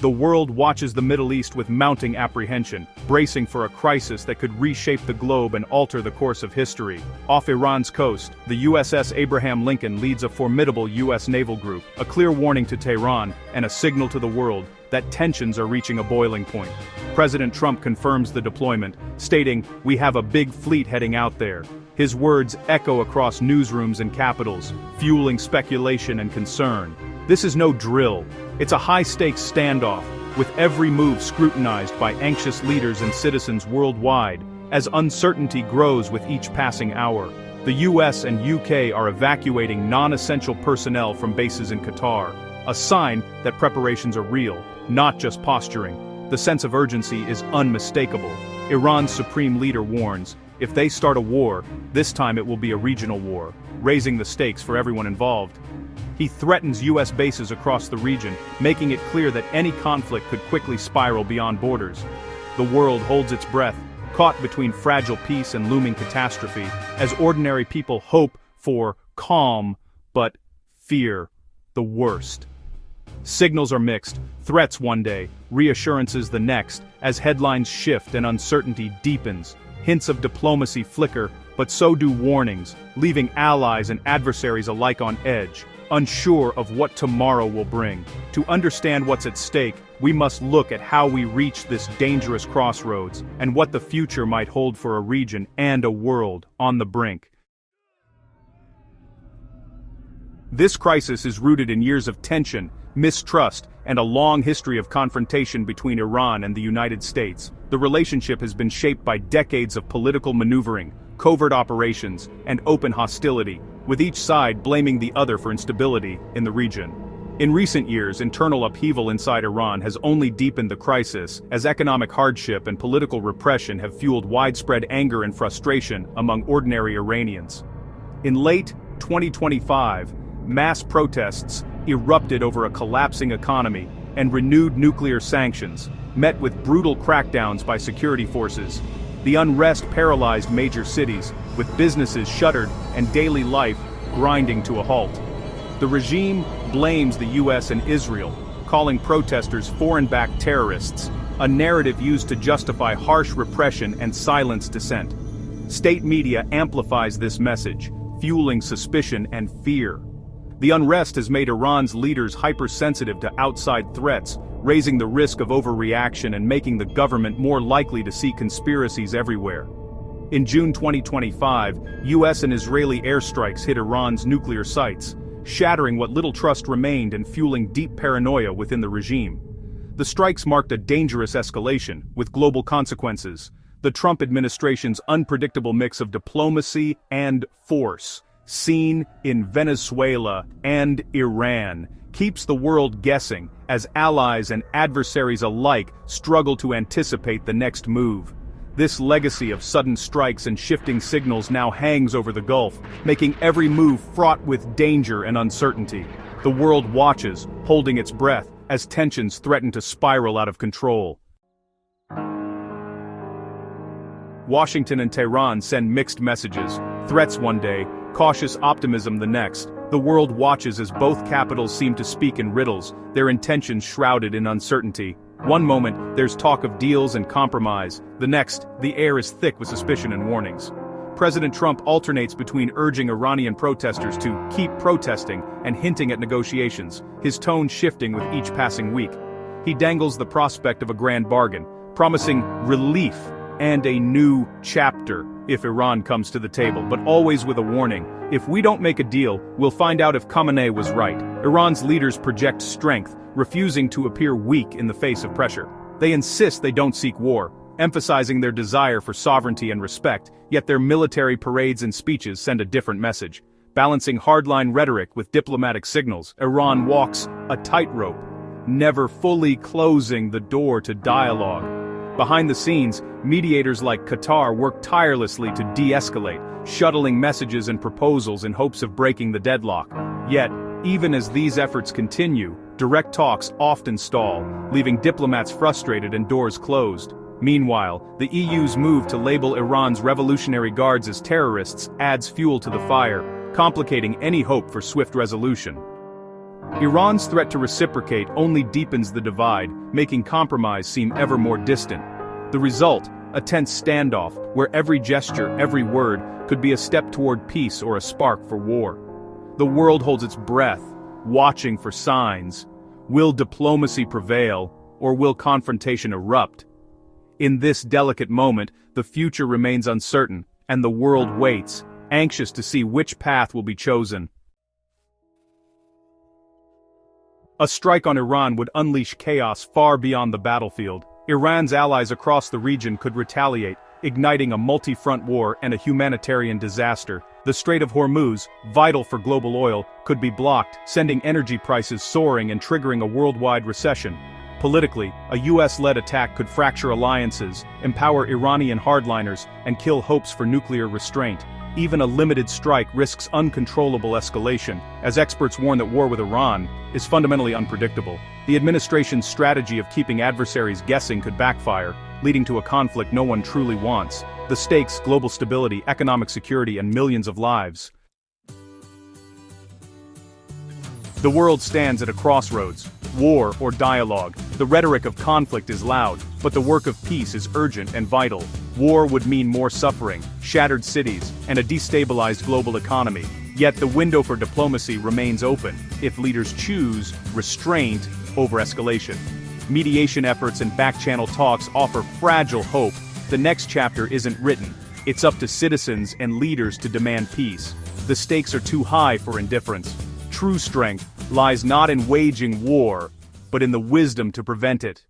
The world watches the Middle East with mounting apprehension, bracing for a crisis that could reshape the globe and alter the course of history. Off Iran's coast, the USS Abraham Lincoln leads a formidable U.S. naval group, a clear warning to Tehran and a signal to the world that tensions are reaching a boiling point. President Trump confirms the deployment, stating, "We have a big fleet heading out there." His words echo across newsrooms and capitals, fueling speculation and concern. This is no drill. It's a high-stakes standoff, with every move scrutinized by anxious leaders and citizens worldwide. As uncertainty grows with each passing hour, the US and UK are evacuating non-essential personnel from bases in Qatar, a sign that preparations are real, not just posturing. The sense of urgency is unmistakable. Iran's supreme leader warns, if they start a war, this time it will be a regional war, raising the stakes for everyone involved. He threatens US bases across the region, making it clear that any conflict could quickly spiral beyond borders. The world holds its breath, caught between fragile peace and looming catastrophe, as ordinary people hope for calm, but fear the worst. Signals are mixed, threats one day, reassurances the next, as headlines shift and uncertainty deepens. Hints of diplomacy flicker, but so do warnings, leaving allies and adversaries alike on edge, unsure of what tomorrow will bring. To understand what's at stake, we must look at how we reach this dangerous crossroads, and what the future might hold for a region and a world on the brink. This crisis is rooted in years of tension, mistrust, and a long history of confrontation between Iran and the United States. The relationship has been shaped by decades of political maneuvering, covert operations, and open hostility, with each side blaming the other for instability in the region. In recent years, internal upheaval inside Iran has only deepened the crisis, as economic hardship and political repression have fueled widespread anger and frustration among ordinary Iranians. In late 2025, mass protests erupted over a collapsing economy and renewed nuclear sanctions, met with brutal crackdowns by security forces. The unrest paralyzed major cities, with businesses shuttered and daily life grinding to a halt. The regime blames the US and Israel, calling protesters foreign-backed terrorists, a narrative used to justify harsh repression and silence dissent. State media amplifies this message, fueling suspicion and fear. The unrest has made Iran's leaders hypersensitive to outside threats, raising the risk of overreaction and making the government more likely to see conspiracies everywhere. In June 2025, US and Israeli airstrikes hit Iran's nuclear sites, shattering what little trust remained and fueling deep paranoia within the regime. The strikes marked a dangerous escalation, with global consequences. The Trump administration's unpredictable mix of diplomacy and force, seen in Venezuela and Iran, keeps the world guessing, as allies and adversaries alike struggle to anticipate the next move. This legacy of sudden strikes and shifting signals now hangs over the Gulf, making every move fraught with danger and uncertainty. The world watches, holding its breath, as tensions threaten to spiral out of control. Washington and Tehran send mixed messages, threats one day, cautious optimism the next. The world watches as both capitals seem to speak in riddles, their intentions shrouded in uncertainty. One moment, there's talk of deals and compromise. The next, the air is thick with suspicion and warnings. President Trump alternates between urging Iranian protesters to keep protesting and hinting at negotiations, his tone shifting with each passing week. He dangles the prospect of a grand bargain, promising relief and a new chapter if Iran comes to the table, but always with a warning. If we don't make a deal, we'll find out if Khamenei was right. Iran's leaders project strength, refusing to appear weak in the face of pressure. They insist they don't seek war, emphasizing their desire for sovereignty and respect, yet their military parades and speeches send a different message. Balancing hardline rhetoric with diplomatic signals, Iran walks a tightrope, never fully closing the door to dialogue. Behind the scenes, mediators like Qatar work tirelessly to de-escalate, shuttling messages and proposals in hopes of breaking the deadlock. Yet, even as these efforts continue, direct talks often stall, leaving diplomats frustrated and doors closed. Meanwhile, the EU's move to label Iran's Revolutionary Guards as terrorists adds fuel to the fire, complicating any hope for swift resolution. Iran's threat to reciprocate only deepens the divide, making compromise seem ever more distant. The result, a tense standoff, where every gesture, every word, could be a step toward peace or a spark for war. The world holds its breath, watching for signs. Will diplomacy prevail, or will confrontation erupt? In this delicate moment, the future remains uncertain, and the world waits, anxious to see which path will be chosen. A strike on Iran would unleash chaos far beyond the battlefield. Iran's allies across the region could retaliate, igniting a multi-front war and a humanitarian disaster. The Strait of Hormuz, vital for global oil, could be blocked, sending energy prices soaring and triggering a worldwide recession. Politically, a US-led attack could fracture alliances, empower Iranian hardliners, and kill hopes for nuclear restraint. Even a limited strike risks uncontrollable escalation, as experts warn that war with Iran is fundamentally unpredictable. The administration's strategy of keeping adversaries guessing could backfire, leading to a conflict no one truly wants. The stakes: global stability, economic security, and millions of lives. The world stands at a crossroads. War or dialogue. The rhetoric of conflict is loud, but the work of peace is urgent and vital. War would mean more suffering, shattered cities, and a destabilized global economy. Yet the window for diplomacy remains open, if leaders choose restraint over escalation. Mediation efforts and backchannel talks offer fragile hope. The next chapter isn't written. It's up to citizens and leaders to demand peace. The stakes are too high for indifference. True strength lies not in waging war, but in the wisdom to prevent it.